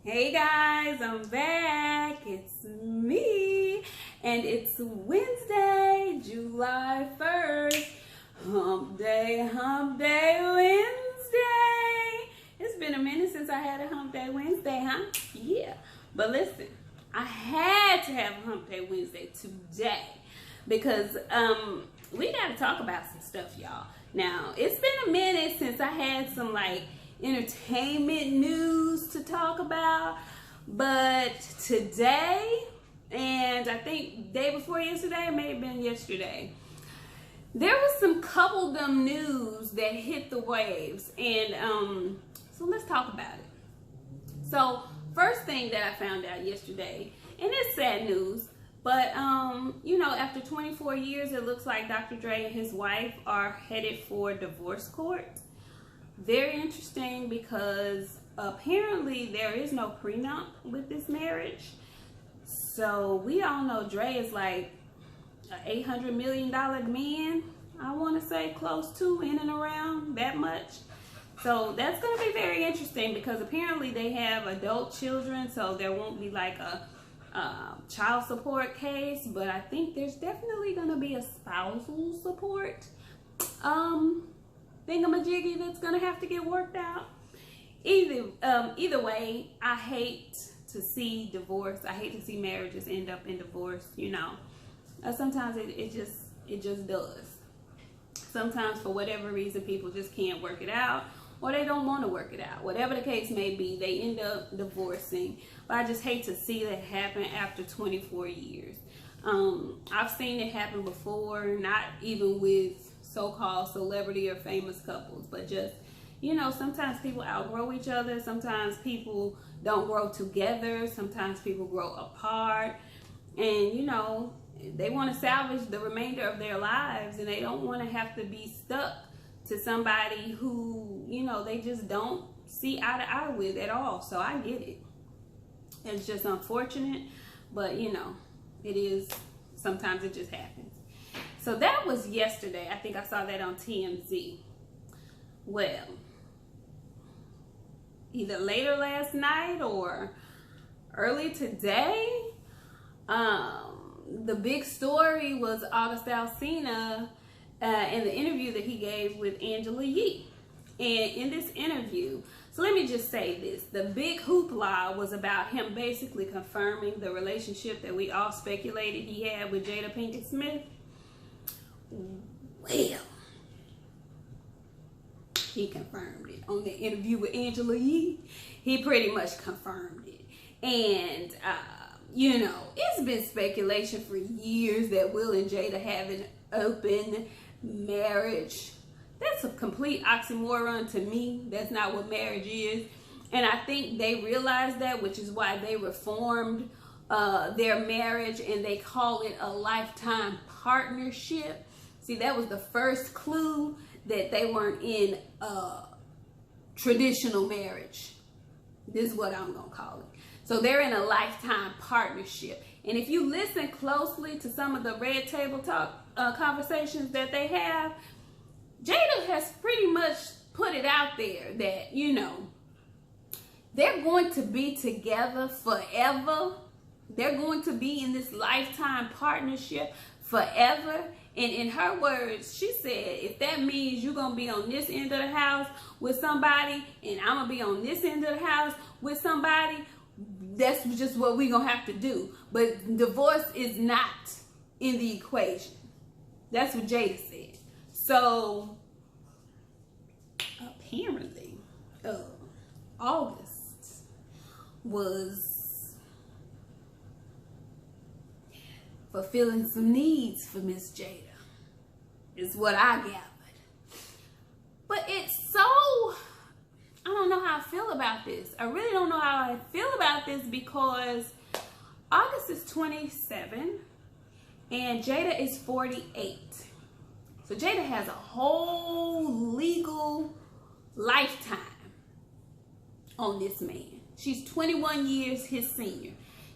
Hey guys, I'm back. It's me, and it's Wednesday, July 1st. Hump day, Wednesday. It's been a minute since I had a hump day Wednesday, huh? Yeah. But listen, I had to have a hump day Wednesday today because we got to talk about some stuff, y'all. Now, it's been a minute since I had some entertainment news to talk about, but today, and I think day before yesterday, it may have been yesterday, there was some coupledom news that hit the waves, and so let's talk about it. So first thing that I found out yesterday, and it's sad news, but after 24 years, it looks like Dr. Dre and his wife are headed for divorce court. Very interesting because apparently there is no prenup with this marriage. So we all know Dre is like an $800 million man, I want to say, close to, in and around that much. So that's going to be very interesting because apparently they have adult children, so there won't be like a child support case, but I think there's definitely going to be a spousal support thingamajiggy that's gonna have to get worked out. Either way, I hate to see divorce. I hate to see marriages end up in divorce. Sometimes it just does. Sometimes for whatever reason, people just can't work it out, or they don't want to work it out. Whatever the case may be, they end up divorcing. But I just hate to see that happen after 24 years. I've seen it happen before, not even with so-called celebrity or famous couples, but just, sometimes people outgrow each other. Sometimes people don't grow together. Sometimes people grow apart, and they want to salvage the remainder of their lives, and they don't want to have to be stuck to somebody who, they just don't see eye to eye with at all. So I get it. It's just unfortunate, but it is, sometimes it just happens. So that was yesterday. I think I saw that on TMZ. Well, either later last night or early today, the big story was August Alsina and the interview that he gave with Angela Yee. And in this interview, so let me just say this, the big hoopla was about him basically confirming the relationship that we all speculated he had with Jada Pinkett Smith. Well, he confirmed it on the interview with Angela Yee. He pretty much confirmed it. And, it's been speculation for years that Will and Jada have an open marriage. That's a complete oxymoron to me. That's not what marriage is. And I think they realized that, which is why they reformed their marriage and they call it a lifetime partnership. See, that was the first clue that they weren't in a traditional marriage. This is what I'm going to call it. So they're in a lifetime partnership. And if you listen closely to some of the Red Table Talk conversations that they have, Jada has pretty much put it out there that, they're going to be together forever. They're going to be in this lifetime partnership forever. And in her words, she said, if that means you're going to be on this end of the house with somebody and I'm going to be on this end of the house with somebody, that's just what we're going to have to do. But divorce is not in the equation. That's what Jada said. So, apparently, August was fulfilling some needs for Miss Jada, is what I gathered. But it's so, I don't know how I feel about this. I really don't know how I feel about this because August is 27 and Jada is 48. So Jada has a whole legal lifetime on this man. She's 21 years his senior.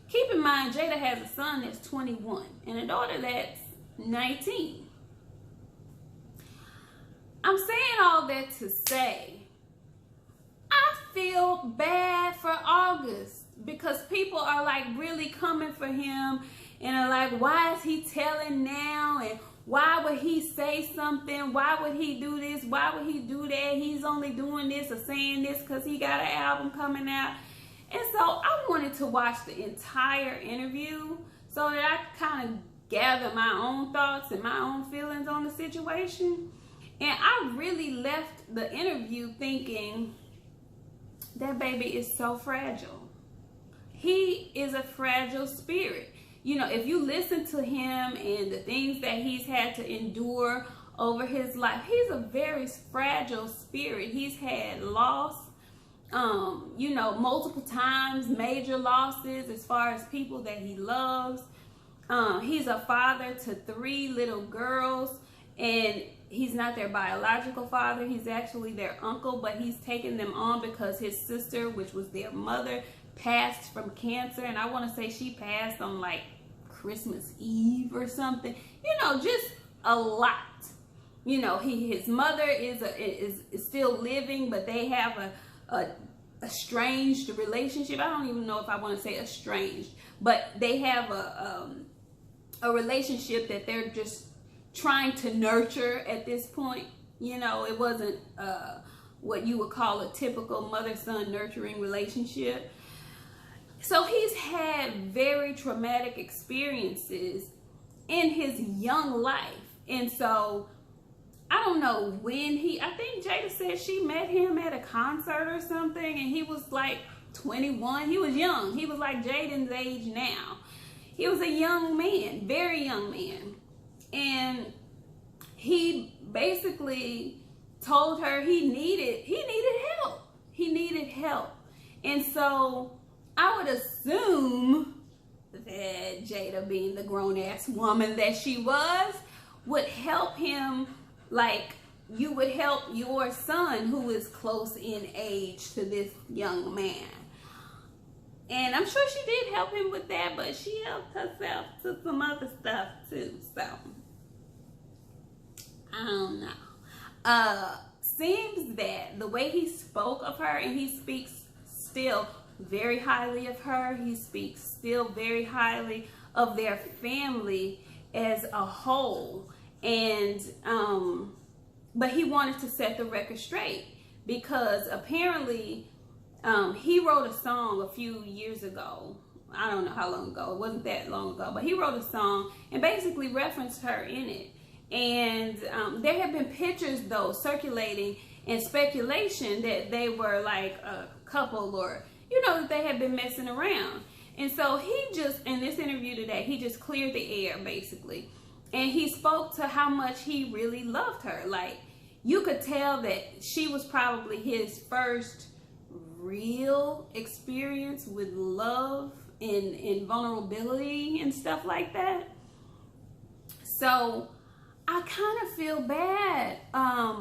Keep in mind, Jada has a son that's 21 and a daughter that's 19. I'm saying all that to say, I feel bad for August. August, because people are like really coming for him and are like, why is he telling now? And why would he say something? Why would he do this? Why would he do that? He's only doing this or saying this because he got an album coming out. And so I wanted to watch the entire interview so that I could kind of gather my own thoughts and my own feelings on the situation. And I really left the interview thinking, that baby is so fragile. He is a fragile spirit. You know, if you listen to him and the things that he's had to endure over his life, he's a very fragile spirit. He's had loss, you know, multiple times, major losses as far as people that he loves. He's a father to 3 little girls, and he's not their biological father. He's actually their uncle, but he's taken them on because his sister, which was their mother, passed from cancer. And I want to say she passed on like Christmas Eve or something. You know, just a lot. You know, his mother is still living, but they have a estranged relationship. I don't even know if I want to say estranged, but they have a relationship that they're just trying to nurture at this point. You know, it wasn't what you would call a typical mother-son nurturing relationship. So he's had very traumatic experiences in his young life. And so I don't know when I think Jada said she met him at a concert or something, and he was like 21. He was young. He was like Jaden's age now. He was a young man, very young man. And he basically told her he needed help. He needed help. And so I would assume that Jada, being the grown-ass woman that she was, would help him like you would help your son who is close in age to this young man. And I'm sure she did help him with that, but she helped herself to some other stuff too. So I don't know. Seems that the way he spoke of her, and he speaks still very highly of her, he speaks still very highly of their family as a whole. And but he wanted to set the record straight because apparently he wrote a song a few years ago. I don't know how long ago. It wasn't that long ago, but he wrote a song and basically referenced her in it. And there have been pictures though circulating and speculation that they were like a couple, or you know, that they had been messing around. And so he just, in this interview today, he just cleared the air basically. And he spoke to how much he really loved her. Like, you could tell that she was probably his first real experience with love and vulnerability and stuff like that. So I kind of feel bad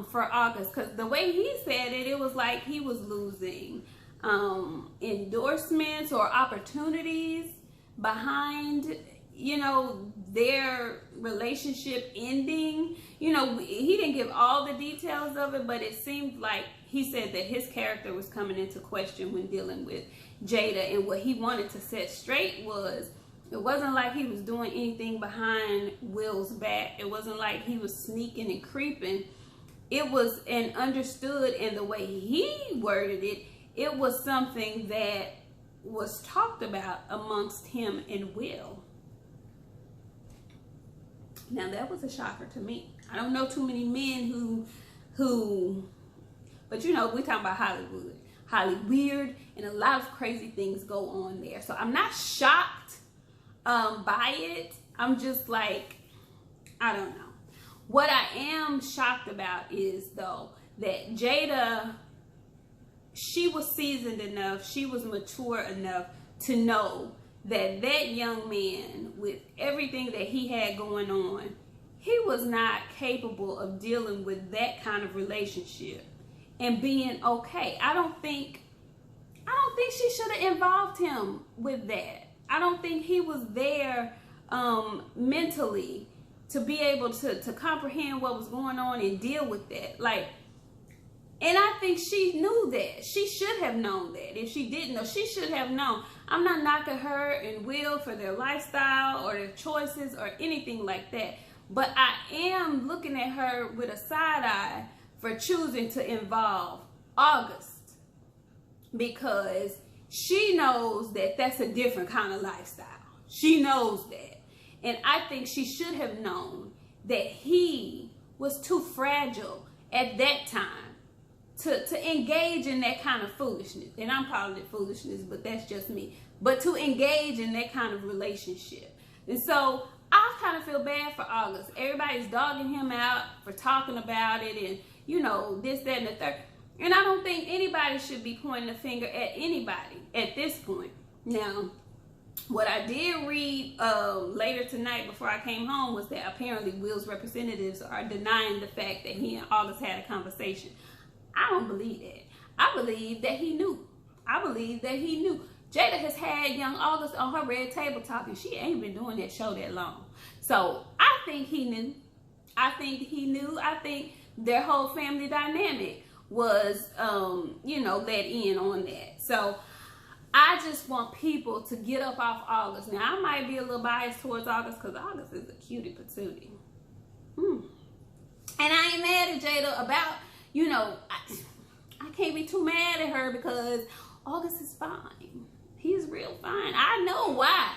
for August, because the way he said it, it was like he was losing endorsements or opportunities behind, you know, their relationship ending. You know, he didn't give all the details of it, but it seemed like he said that his character was coming into question when dealing with Jada. And what he wanted to set straight was, it wasn't like he was doing anything behind Will's back. It wasn't like he was sneaking and creeping. It was, and understood, and the way he worded it, it was something that was talked about amongst him and Will. Now that was a shocker to me. I don't know too many men who, but you know, we're talking about Hollywood. Highly weird, and a lot of crazy things go on there. So I'm not shocked by it. I'm just like, I don't know. What I am shocked about is though that Jada, she was seasoned enough, she was mature enough to know that that young man, with everything that he had going on, he was not capable of dealing with that kind of relationship and being okay. I don't think she should have involved him with that. I don't think he was there mentally to be able to comprehend what was going on and deal with that. Like, And I think she knew that. She should have known that. If she didn't know, she should have known. I'm not knocking her and Will for their lifestyle or their choices or anything like that. But I am looking at her with a side eye for choosing to involve August. Because she knows that that's a different kind of lifestyle. She knows that. And I think she should have known that he was too fragile at that time to engage in that kind of foolishness. And I'm calling it foolishness, but that's just me. But to engage in that kind of relationship. And so I kind of feel bad for August. Everybody's dogging him out for talking about it and, you know, this, that, and the third. And I don't think anybody should be pointing a finger at anybody at this point. Now, what I did read later tonight before I came home was that apparently Will's representatives are denying the fact that he and August had a conversation. I don't believe that. I believe that he knew. I believe that he knew. Jada has had young August on her red table talking. She ain't been doing that show that long. So I think he knew. I think he knew. I think their whole family dynamic was, you know, let in on that. So I just want people to get up off August. Now, I might be a little biased towards August because August is a cutie patootie. And I ain't mad at Jada about, you know, I can't be too mad at her because August is fine. He's real fine. I know why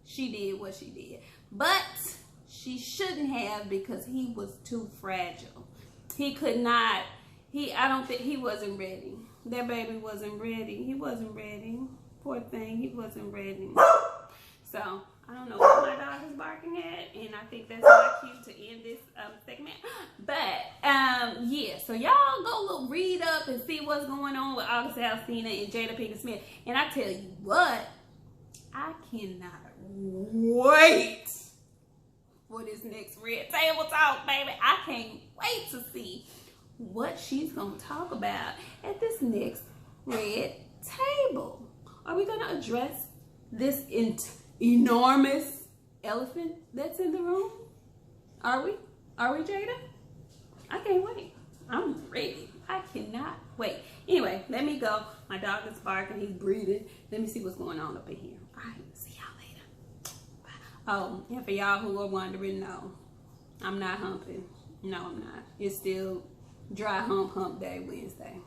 she did what she did. But she shouldn't have because he was too fragile. He could not, I don't think, he wasn't ready. That baby wasn't ready. He wasn't ready. Poor thing, he wasn't ready. So, I don't know what my dog is barking at, and I think that's my cue to end this segment. But, yeah, so y'all go read up and see what's going on with August Alsina and Jada Pinkett Smith. And I tell you what, I cannot wait for this next Red Table Talk, baby. I can't wait to see what she's going to talk about at this next Red Table. Are we going to address this enormous elephant that's in the room? Are we? Are we, Jada? I can't wait. I'm ready. I cannot wait. Anyway, let me go. My dog is barking. He's breathing. Let me see what's going on up in here. All right. See y'all later. Bye. Oh, and for y'all who are wondering, no, I'm not humping. No, I'm not. It's still dry hump day Wednesday.